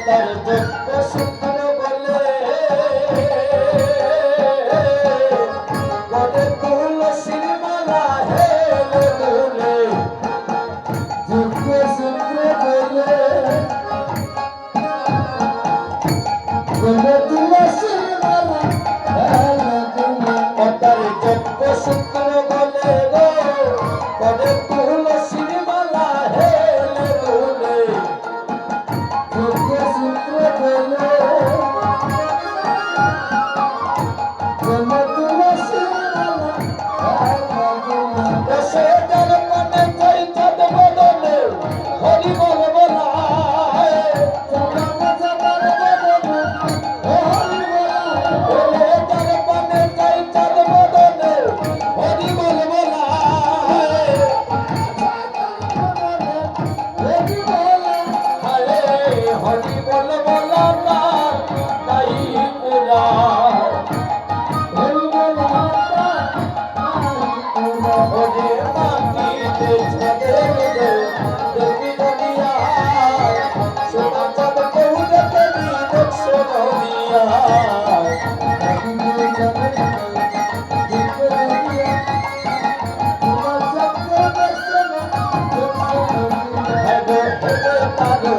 তার যোগ্য সূত্র বলে করে তুলসীর মালা হেলে দুলে যোগ্য সূত্র বলে করে তুলসীর মালা হেলে দুলে তার যোগ্য সূত্র বলে গো করে তুলসীর মালা হেলে দুলে যোগ্য সূত্র বলে করে তুলসীর মালা হেলে দুলে সে যার মনে কই চাঁদ বদলে হরি বল বলায় জগৎ জগৎ বদলে হরি বলায় যার মনে কই চাঁদ বদলে হরি বল বলায় হরি বলায় হরি বল বলা তাই পুরা হরি বলা ওরে মাটিতে ছেড়ে দে দেখি দুনিয়া সোনা চাঁদ কেউ দেখেনি দেখছে দুনিয়া তারো